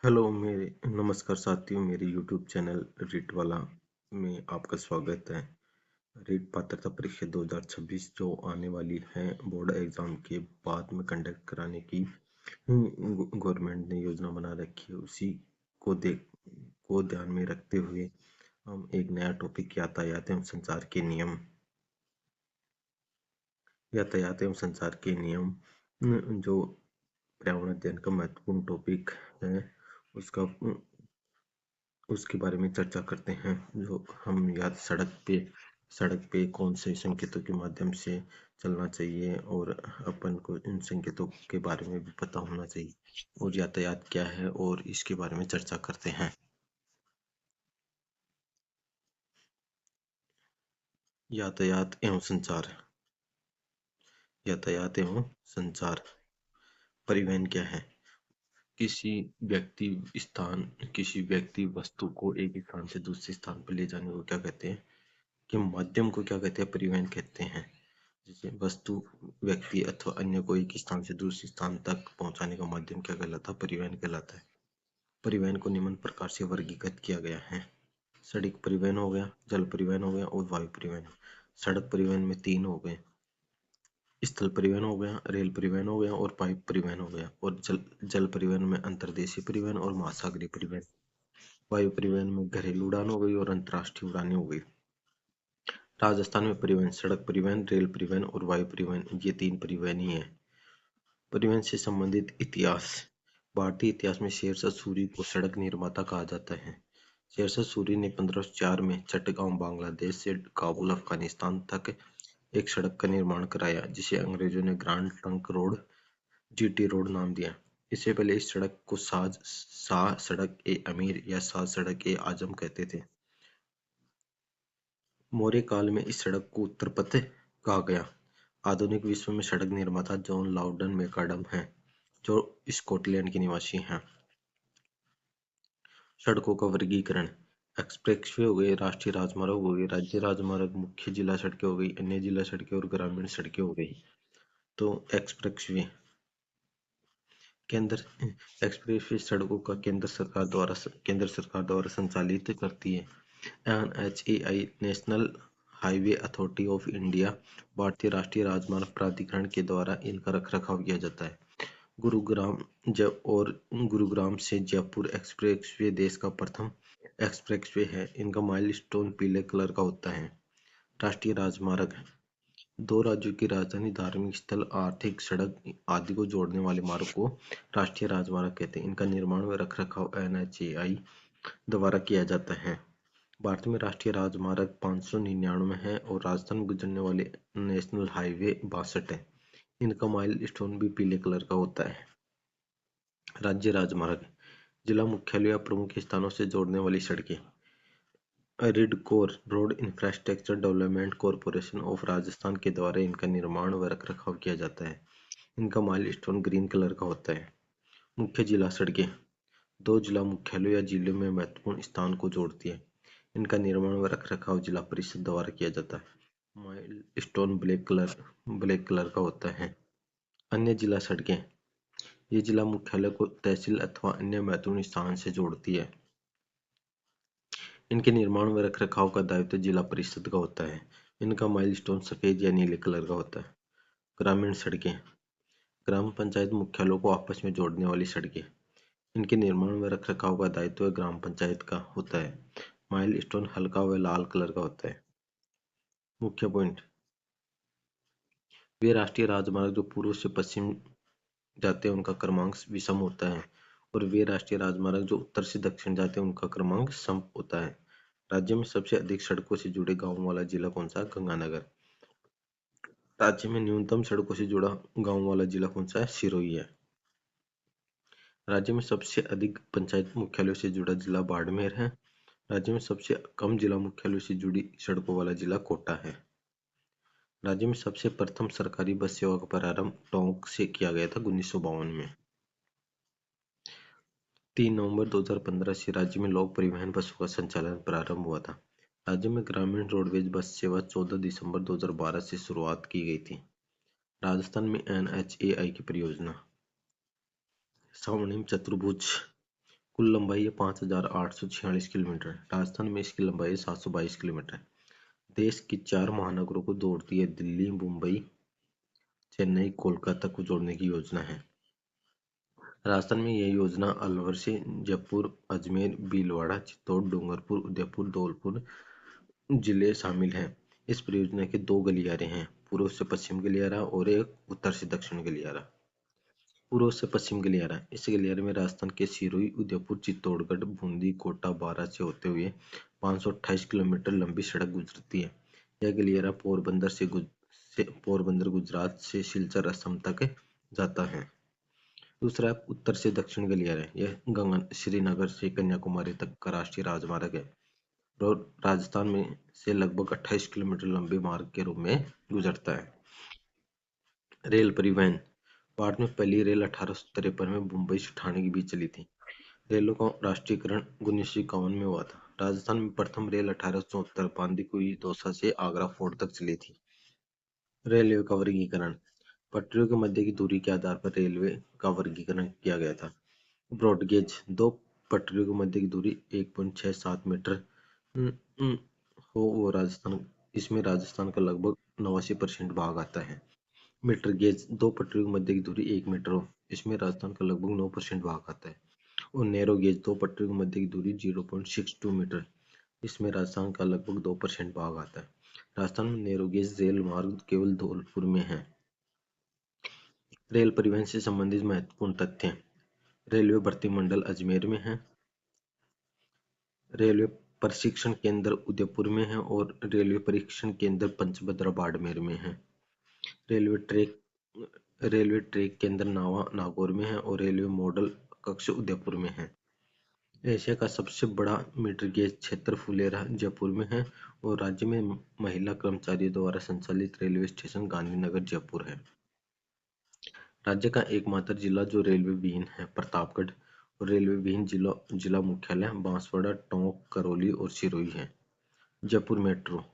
Hello मेरे नमस्कार साथियों, मेरे यूट्यूब चैनल रीट वाला में आपका स्वागत है। रीट पात्रता परीक्षा 2026 जो आने वाली है बोर्ड एग्जाम के बाद में कंडक्ट कराने की गवर्नमेंट ने योजना बना रखी है। उसी को ध्यान में रखते हुए हम एक नया टॉपिक यातायात एवं संचार के नियम जो पर्यावरण अध्ययन का महत्वपूर्ण टॉपिक है उसका उसके बारे में चर्चा करते हैं। जो हम या सड़क पे कौन से संकेतों के माध्यम से चलना चाहिए और अपन को इन संकेतों के बारे में भी पता होना चाहिए और यातायात क्या है और इसके बारे में चर्चा करते हैं। यातायात एवं संचार यातायात एवं संचार परिवहन क्या है? किसी किसी व्यक्ति वस्तु को एक स्थान से दूसरे स्थान पर ले जाने को क्या कहते हैं? कि माध्यम को क्या कहते हैं? परिवहन कहते हैं। जैसे वस्तु, व्यक्ति अथवा अन्य को एक स्थान से दूसरे स्थान तक पहुंचाने का माध्यम क्या कहलाता है? परिवहन कहलाता है। परिवहन को निम्न प्रकार से वर्गीकृत किया गया है। सड़क परिवहन हो गया, जल परिवहन हो गया और वायु परिवहन। सड़क परिवहन में तीन हो गए, स्थल परिवहन हो गया, रेल परिवहन हो गया और पाइप परिवहन हो गया। और जल परिवहन में अंतर्देशीय परिवहन और महासागरीय परिवहन। वायु परिवहन में घरेलू उड़ान हो गई और अंतर्राष्ट्रीय उड़ानें हो गई। राजस्थान में परिवहन सड़क परिवहन, रेल परिवहन और वायु परिवहन, ये तीन परिवहन ही है। परिवहन से संबंधित इतिहास। भारतीय इतिहास में शेरशाह सूरी को सड़क निर्माता कहा जाता है। शेरशाह सूरी ने 1504 में चट्टगांव बांग्लादेश से काबुल अफगानिस्तान तक एक सड़क का निर्माण कराया, जिसे अंग्रेजों ने grand trunk road GT road नाम दिया। इससे पहले इस सड़क को शाह सड़क ए अमीर या शाह सड़क ए आजम कहते थे। मौर्य काल में इस सड़क को उत्तर पथ कहा गया। आधुनिक विश्व में सड़क निर्माता जॉन लाउडन मैकडम हैं, जो स्कॉटलैंड के निवासी हैं। सड़कों का वर्गीकरण। एक्सप्रेसवे हो गए, राष्ट्रीय राजमार्ग हो गए, राज्य राजमार्ग, मुख्य जिला सड़कें हो गई, अन्य जिला सड़कें और ग्रामीण सड़कें हो गई। तो एक्सप्रेसवे केंद्र एक्सप्रेसवे सड़कों का केंद्र सरकार द्वारा संचालित करती है। NHAI national highway authority of India भारतीय राष्ट्रीय राजमार्ग प्राधिकरण के द्वारा इनका रखरखाव किया जाता है। गुरुग्राम से जयपुर एक्सप्रेसवे देश का प्रथम एक्सप्रेसवे है। इनका माइलस्टोन पीले कलर का होता है। राष्ट्रीय राजमार्ग दो राज्यों की राजधानी, धार्मिक स्थल, आर्थिक सड़क आदि को जोड़ने वाले मार्ग को राष्ट्रीय राजमार्ग कहते हैं। इनका निर्माण व रखरखाव एनएचएआई द्वारा किया जाता है। भारत में राष्ट्रीय राजमार्ग 599 है और राजस्थान में गुजरने वाले नेशनल हाईवे 62 है। इनका माइलस्टोन भी पीले कलर का होता है। राज्य राजमार्ग जिला मुख्यालय या प्रमुख स्थानों से जोड़ने वाली सड़कें। RIDCOR road infrastructure development corporation of Rajasthan के द्वारा इनका निर्माण व रखरखाव किया जाता है। इनका माइलस्टोन ग्रीन कलर का होता है। मुख्य जिला सड़कें दो जिला मुख्यालय या जिले में महत्वपूर्ण स्थान को जोड़ती है। इनका निर्माण व रखरखाव जिला परिषद द्वारा किया जाता है। माइलस्टोन ब्लैक कलर का होता है। अन्य जिला सड़कें ये जिला मुख्यालय को तहसील अथवा अन्य महत्वपूर्ण स्थान से जोड़ती है। इनके निर्माण व रखरखाव का दायित्व जिला परिषद का होता है। इनका माइलस्टोन सफेद या नीले कलर का होता है। ग्रामीण सड़कें ग्राम पंचायत मुख्यालयों को आपस में जोड़ने वाली सड़कें। इनके निर्माण व रखरखाव का दायित्व ग्राम पंचायत का होता है। माइलस्टोन हल्का व लाल कलर का होता है। मुख्य पॉइंट वे राष्ट्रीय राजमार्ग जो पूर्व से पश्चिम जाते हैं उनका क्रमांक विषम होता है और वे राष्ट्रीय राजमार्ग जो उत्तर से दक्षिण जाते हैं उनका क्रमांक सम होता है। राज्य में सबसे अधिक सड़कों से जुड़े गांवों वाला जिला कौन सा है? गंगानगर। राज्य में न्यूनतम सड़कों से जुड़ा गांव वाला जिला कौन सा है? सिरोही है। राज्य में सबसे अधिक पंचायत मुख्यालयों से जुड़ा जिला बाड़मेर है। राज्य में सबसे कम जिला मुख्यालयों से जुड़ी सड़कों वाला जिला कोटा है। राज्य में सबसे प्रथम सरकारी बस सेवा का प्रारंभ टोंक से किया गया था 1952 में। 3 नवंबर 2015 से राज्य में लोक परिवहन बसों का संचालन प्रारंभ हुआ था। राज्य में ग्रामीण रोडवेज बस सेवा 14 दिसंबर 2012 से शुरुआत की गई थी। राजस्थान में एनएचएआई की परियोजना। स्वर्णिम चतुर्भुज कुल लंबाई है 5,846 किलोमीटर। राजस्थान में इसकी लंबाई 722 किलोमीटर। देश की 4 महानगरों को जोड़ती है। दिल्ली, मुंबई, चेन्नई, कोलकाता को जोड़ने की योजना है। राजस्थान में यह योजना अलवर से जयपुर, अजमेर, भीलवाड़ा, चित्तौड़, डूंगरपुर, उदयपुर, धौलपुर जिले शामिल हैं। इस परियोजना के 2 गलियारे हैं, पूर्व से पश्चिम गलियारा और एक उत्तर से दक्षिण गलियारा। पूर्व से पश्चिम गलियारा। इस गलियारे में राजस्थान के सिरोही, उदयपुर, चित्तौड़गढ़, बूंदी, कोटा, बारां से होते हुए 528 किलोमीटर लंबी सड़क गुजरती है। यह गलियारा पोरबंदर गुजरात से सिलचर असम तक जाता है। दूसरा उत्तर से दक्षिण गलियारा है। यह गगन श्रीनगर से कन्याकुमारी तक का राष्ट्रीय राजमार्ग है और राजस्थान में से लगभग 28 किलोमीटर लंबे मार्ग के रूप में गुजरता है। रेल परिवहन। भारत में पहली रेल 1853 में मुंबई से ठाणे के बीच चली थी। रेलों का राष्ट्रीयकरण 1951 में हुआ था। राजस्थान में प्रथम रेल 1874 बांदीकुई दौसा से आगरा फोर्ट तक चली थी। रेलवे का वर्गीकरण। पटरियों के मध्य की दूरी के आधार पर रेलवे का वर्गीकरण किया गया था। ब्रॉडगेज। दो पटरियों के मध्य की दूरी 1.67 मीटर हो वो इसमें राजस्थान का लगभग 89% भाग आता है। Meter gauge. दो पटरियों के मध्य की दूरी 1 मीटर हो, इसमें राजस्थान का लगभग 9% भाग आता है। और नैरो गेज। दो पटरियों के मध्य की दूरी 0.62 मीटर, इसमें राजस्थान का लगभग 2% भाग आता है। राजस्थान में नैरो गेज रेल मार्ग केवल धौलपुर में है। रेल परिवहन से संबंधित महत्वपूर्ण तथ्य। रेलवे भर्ती मंडल अजमेर में है। रेलवे प्रशिक्षण केंद्र उदयपुर में है और रेलवे परीक्षण केंद्र पंचभद्र बाड़मेर में है। रेलवे ट्रैक केंद्र नागौर में है और रेलवे मॉडल कक्ष उदयपुर में है। एशिया का सबसे बड़ा मीटर गेज क्षेत्र फुलेरा जयपुर में है और राज्य में महिला कर्मचारियों द्वारा संचालित रेलवे स्टेशन गांधीनगर जयपुर है। राज्य का एकमात्र जिला जो रेलवे विहीन है प्रतापगढ़, और रेलवे विहीन जिला मुख्यालय बांसवाड़ा, टोंक, करौली और सिरोही है। जयपुर मेट्रो।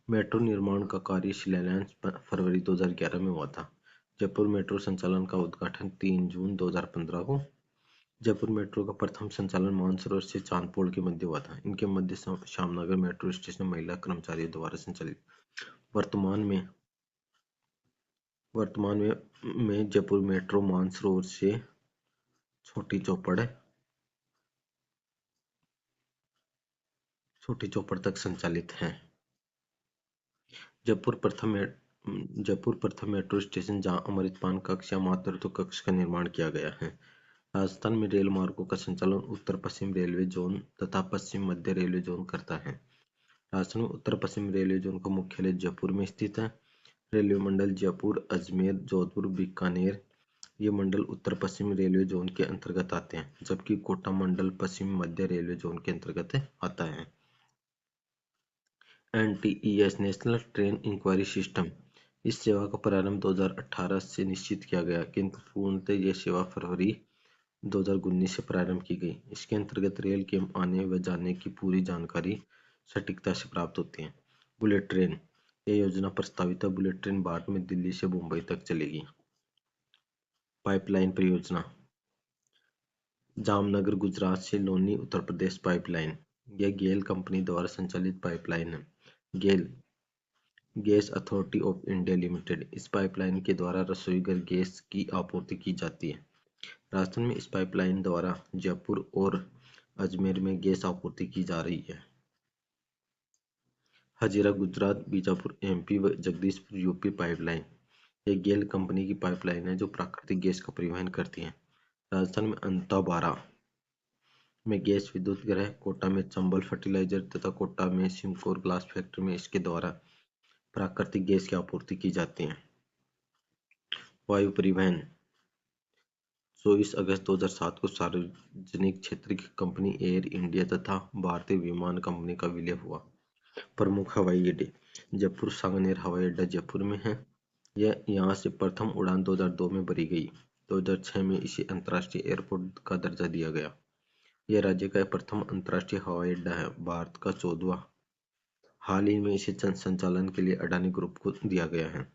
मेट्रो निर्माण का कार्य शिलान्यास फरवरी 2011 में हुआ था। जयपुर मेट्रो संचालन का उद्घाटन 3 जून 2015 को। जयपुर मेट्रो का प्रथम संचालन मानसरोवर से चांदपोल के मध्य हुआ था। इनके मध्य श्यामनगर मेट्रो स्टेशन महिला कर्मचारियों द्वारा संचालित। वर्तमान में जयपुर मेट्रो मानसरोवर से छोटी चौपड़ तक संचालित है। जयपुर प्रथम मेट्रो स्टेशन जहां अमृतपान कक्ष या मातृत्व कक्ष का निर्माण किया गया है। राजस्थान में रेल मार्गों का संचालन उत्तर पश्चिम रेलवे जोन तथा पश्चिम मध्य रेलवे जोन करता है। राजस्थान में उत्तर पश्चिम रेलवे जोन का मुख्यालय जयपुर में स्थित है। रेलवे मंडल जयपुर, अजमेर, जोधपुर, बीकानेर ये मंडल उत्तर पश्चिम रेलवे जोन के अंतर्गत आते हैं, जबकि कोटा मंडल पश्चिम मध्य रेलवे जोन के अंतर्गत आता है। NTES national train inquiry system. इस सेवा का प्रारंभ 2018 से निश्चित किया गया, किंतु पूर्णतः यह सेवा फरवरी 2019 से प्रारंभ की गई। इसके अंतर्गत रेल के आने व जाने की पूरी जानकारी सटीकता से प्राप्त होती है। Bullet train. यह योजना प्रस्तावित है। बुलेट ट्रेन भारत में दिल्ली से मुंबई तक चलेगी। पाइपलाइन परियोजना। जामनगर गुजरात से लोनी उत्तर प्रदेश पाइपलाइन। यह गेल कंपनी द्वारा संचालित पाइपलाइन है। GAIL gas authority of India limited. इस पाइपलाइन के द्वारा रसोई घर गैस की आपूर्ति की जाती है। राजस्थान में इस पाइपलाइन द्वारा जयपुर और अजमेर में गैस आपूर्ति की जा रही है। हजीरा गुजरात, बीजापुर MP व जगदीशपुर UP पाइपलाइन। यह गेल कंपनी की पाइपलाइन है जो प्राकृतिक गैस का परिवहन करती है। राजस्थान में अंताबारा में गैस विद्युत गृह, कोटा में चंबल फर्टिलाइजर तथा कोटा में सिमकोर ग्लास फैक्ट्री में इसके द्वारा प्राकृतिक गैस की आपूर्ति की जाती है। वायु परिवहन। 24 अगस्त 2007 को सार्वजनिक क्षेत्र की कंपनी एयर इंडिया तथा भारतीय विमान कंपनी का विलय हुआ। प्रमुख हवाई अड्डे। जयपुर सांगनेर हवाई अड्डा जयपुर में है। यह यहाँ से प्रथम उड़ान 2002 में भरी गई। 2006 में इसे अंतर्राष्ट्रीय एयरपोर्ट का दर्जा दिया गया। यह राज्य का प्रथम अंतर्राष्ट्रीय हवाई अड्डा है, भारत का 14वां। हाल ही में इसे संचालन के लिए अडानी ग्रुप को दिया गया है।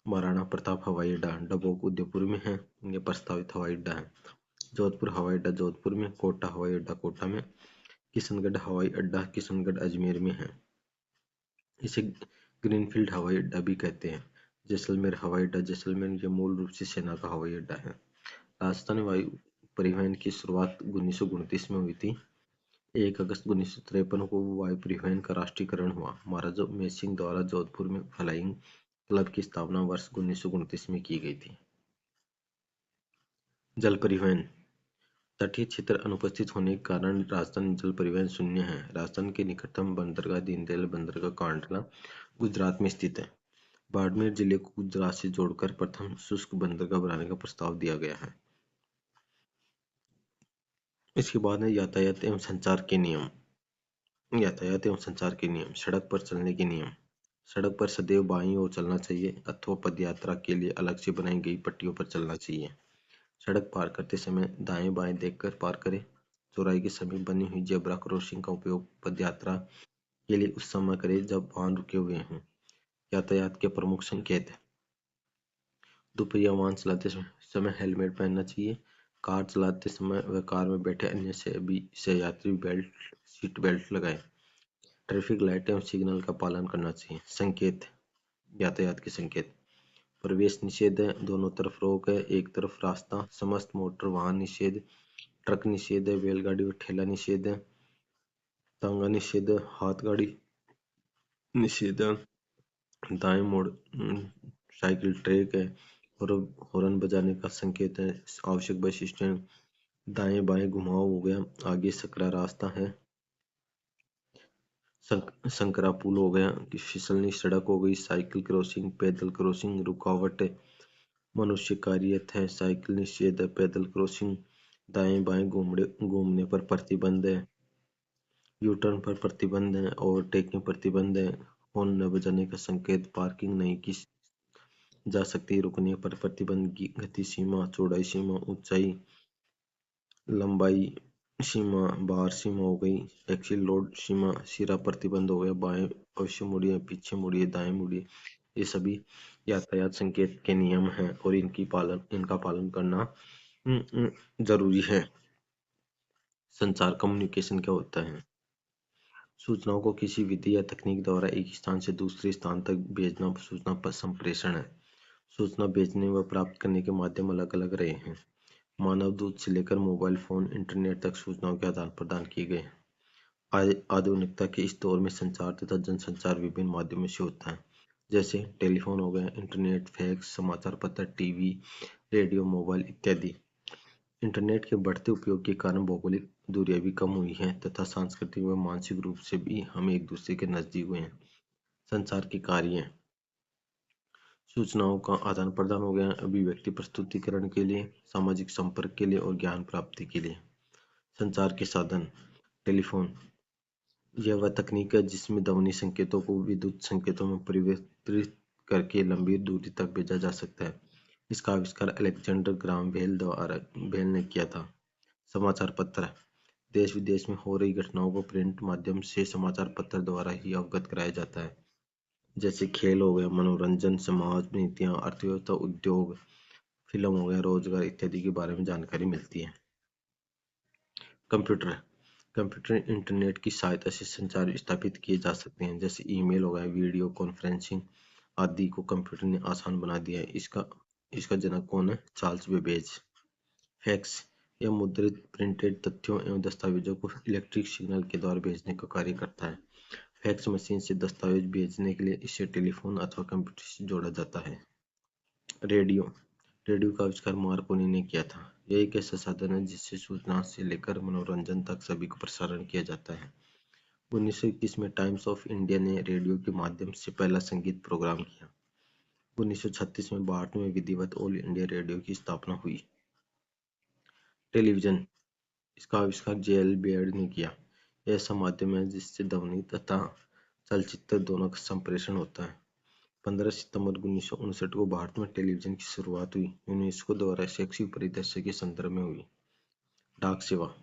महाराणा प्रताप हवाई अड्डा डबोक उदयपुर में है। यह प्रस्तावित हवाई अड्डा है। जोधपुर हवाई अड्डा जोधपुर में, कोटा हवाई अड्डा कोटा में, किशनगढ़ हवाई अड्डा किशनगढ़ अजमेर में है। इसे ग्रीनफील्ड हवाई अड्डा भी कहते हैं। जैसलमेर हवाई अड्डा जैसलमेर ये मूल रूप से सेना का हवाई अड्डा है। राजस्थान वायु परिवहन की शुरुआत 1929 में हुई थी। 1 अगस्त 1953 को वायु परिवहन का राष्ट्रीयकरण हुआ। महाराजा उमेश सिंह द्वारा जोधपुर में फ्लाइंग क्लब की स्थापना वर्ष 1929 में की गई थी। जल परिवहन। तटीय क्षेत्र अनुपस्थित होने के कारण राजस्थान में जल परिवहन शून्य है। राजस्थान के निकटतम बंदरगाह दीनदयाल बंदरगाह कांडला गुजरात में स्थित है। बाड़मेर जिले को गुजरात से जोड़कर प्रथम शुष्क बंदरगाह बनाने का प्रस्ताव दिया गया है। इसके बाद है यातायात एवं संचार के नियम। यातायात एवं संचार के नियम। सड़क पर चलने के नियम। सड़क पर सदैव बाईं ओर चलना चाहिए अथवा पदयात्रा के लिए अलग से बनाई गई पट्टियों पर चलना चाहिए। सड़क पार करते समय दाएं बाएं देखकर पार करें। चौराहे के समीप बनी हुई जेब्रा क्रॉसिंग का उपयोग पदयात्रा के लिए उस समय करें जब वाहन रुके हुए हों। यातायात के प्रमुख संकेत। दोपहिया वाहन चलाते समय हेलमेट पहनना चाहिए। कार चलाते समय व कार में बैठे अन्य सभी सहयात्री सीट बेल्ट लगाएं। ट्रैफिक लाइट एवं सिग्नल का पालन करना चाहिए। संकेत। यातायात के संकेत। प्रवेश निषेध है, दोनों तरफ रोक है, एक तरफ रास्ता, समस्त मोटर वाहन निषेध, ट्रक निषेध है, बैलगाड़ी व ठेला निषेध है, तांगा निषेध है, हाथ गाड़ी निषेध है, दाएं मोड़ साइकिल ट्रैक है और हॉर्न बजाने का संकेत है। आवश्यक बस स्टैंड। दाएं बाएं घुमाव हो गया। आगे सकरा रास्ता है। संकरा पुल हो गया। फिसलनी सड़क हो गई। साइकिल क्रॉसिंग, पैदल क्रॉसिंग, रुकावट है, मनुष्य कारियत है, साइकिल निषेध है, पैदल क्रॉसिंग, दाएं बाएं घूमने पर प्रतिबंध है, यू टर्न पर प्रतिबंध है, ओवरटेकिंग प्रतिबंध है, हॉर्न न बजाने का संकेत, पार्किंग नहीं की जा सकती, रुकने पर प्रतिबंध, गति सीमा, चौड़ाई सीमा, ऊंचाई लंबाई सीमा, भार सीमा हो गई, एक्सिल लोड सीमा, सिरा प्रतिबंध हो गया, बाएं अवश्य मुड़िए, पीछे मुड़िए, दाएं मुड़िए। ये सभी यातायात संकेत के नियम हैं और इनका पालन करना जरूरी है। संचार कम्युनिकेशन क्या होता है? सूचनाओं को किसी विधि या तकनीक द्वारा एक स्थान से दूसरे स्थान तक भेजना सूचना पर संप्रेषण है। सूचना भेजने व प्राप्त करने के माध्यम अलग अलग रहे हैं। मानव दूत से लेकर मोबाइल फोन, इंटरनेट तक सूचनाओं के आदान प्रदान किए गए हैं। आधुनिकता के इस दौर में संचार तथा जनसंचार विभिन्न माध्यमों से होता है, जैसे टेलीफोन हो गया, इंटरनेट, फैक्स, समाचार पत्र, टीवी, रेडियो, मोबाइल इत्यादि। इंटरनेट के बढ़ते उपयोग के कारण भौगोलिक दूरियां भी कम हुई हैं तथा सांस्कृतिक व मानसिक रूप से भी हम एक दूसरे के नजदीक हुए हैं। संचार के कार्य। सूचनाओं का आदान प्रदान हो गया, अभिव्यक्ति प्रस्तुतिकरण के लिए, सामाजिक संपर्क के लिए और ज्ञान प्राप्ति के लिए। संचार के साधन। टेलीफोन। यह वह तकनीक है जिसमें ध्वनि संकेतों को विद्युत संकेतों में परिवर्तित करके लंबी दूरी तक भेजा जा सकता है। इसका आविष्कार अलेक्जेंडर ग्राहम बेल ने किया था। समाचार पत्र। देश विदेश में हो रही घटनाओं को प्रिंट माध्यम से समाचार पत्र द्वारा ही अवगत कराया जाता है, जैसे खेल हो गया, मनोरंजन, समाज, नीतियां, अर्थव्यवस्था, उद्योग, फिल्म हो गया, रोजगार इत्यादि के बारे में जानकारी मिलती है। कंप्यूटर। कंप्यूटर इंटरनेट की सहायता से संचार स्थापित किए जा सकते हैं, जैसे ईमेल हो गया, वीडियो कॉन्फ्रेंसिंग आदि को कंप्यूटर ने आसान बना दिया है। इसका जनक कौन है? Charles Babbage. फैक्स। यह मुद्रित प्रिंटेड तथ्यों एवं दस्तावेजों को इलेक्ट्रिक सिग्नल के द्वारा भेजने का कार्य करता है। फैक्स मशीन से दस्तावेज भेजने के लिए इसे टेलीफोन अथवा कंप्यूटर से जोड़ा जाता है। रेडियो। रेडियो का आविष्कार मार्कोनी ने किया था। यह एक ऐसा साधन है जिससे सूचना से लेकर मनोरंजन तक सभी को प्रसारण किया जाता है। 1921 में टाइम्स ऑफ इंडिया ने रेडियो के माध्यम से पहला संगीत प्रोग्राम किया। 1936 में भारत में विधिवत ऑल इंडिया रेडियो की स्थापना हुई। टेलीविजन। इसका आविष्कार जे.एल. बेयर्ड ने किया। यह ऐसा माध्यम है जिससे ध्वनि तथा चलचित्र दोनों का संप्रेषण होता है। 15 सितंबर 1959 को भारत में टेलीविजन की शुरुआत हुई। यूनेस्को द्वारा शैक्षिक परिदृश्य के संदर्भ में हुई। डाक सेवा।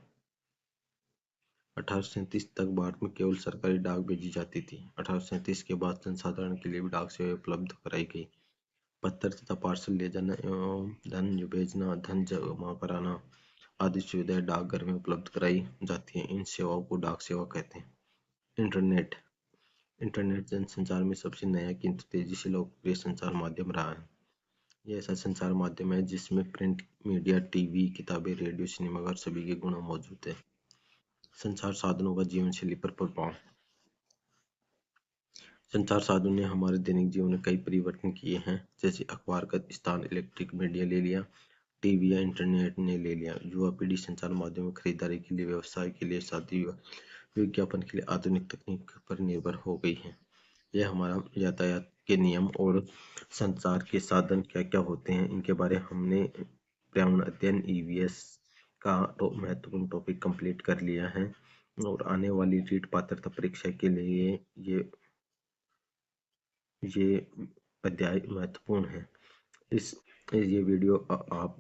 1837 तक भारत में केवल सरकारी डाक भेजी जाती थी। 1837 के बाद जनसाधारण के लिए भी डाक सेवा उपलब्ध कराई गई। पत्र तथा पार्सल ले जाना एवं धन भेजना, धन जमा कराना आदि सुविधाएं डाकघर में उपलब्ध कराई जाती हैं। इन सेवाओं को डाक सेवा कहते हैं। इंटरनेट इंटरनेट जनसंचार में सबसे नया किंतु तेजी से लोकप्रिय संचार माध्यम रहा है। यह ऐसा संचार माध्यम है जिसमें प्रिंट मीडिया, टीवी, किताबें, रेडियो, सिनेमाघर सभी के गुण मौजूद है। संचार साधनों का जीवन शैली पर प्रभाव। संचार साधनों ने हमारे दैनिक जीवन में कई परिवर्तन किए हैं, जैसे अखबार का स्थान इलेक्ट्रिक मीडिया ले लिया, टीवी या इंटरनेट ने ले लिया। युवा पीढ़ी संचार माध्यम में खरीदारी के लिए, व्यवसाय के लिए, शादी विज्ञापन के लिए आधुनिक तकनीक पर निर्भर हो गई है। यह हमारा यातायात के नियम और संचार के साधन क्या क्या होते हैं, इनके बारे हमने पर्यावरण अध्ययन ईवीएस का महत्वपूर्ण टॉपिक कंप्लीट कर लिया है। और आने वाली रीट पात्रता परीक्षा के लिए ये अध्याय महत्वपूर्ण है। ये वीडियो आप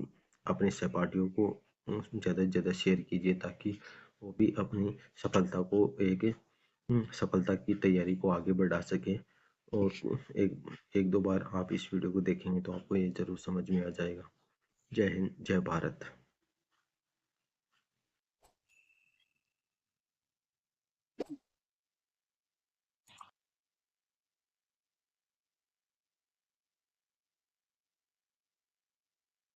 अपने सहपाठियों को ज़्यादा से ज़्यादा शेयर कीजिए, ताकि वो भी अपनी सफलता की तैयारी को आगे बढ़ा सके। और एक दो बार आप इस वीडियो को देखेंगे तो आपको ये जरूर समझ में आ जाएगा। जय हिंद, जय भारत।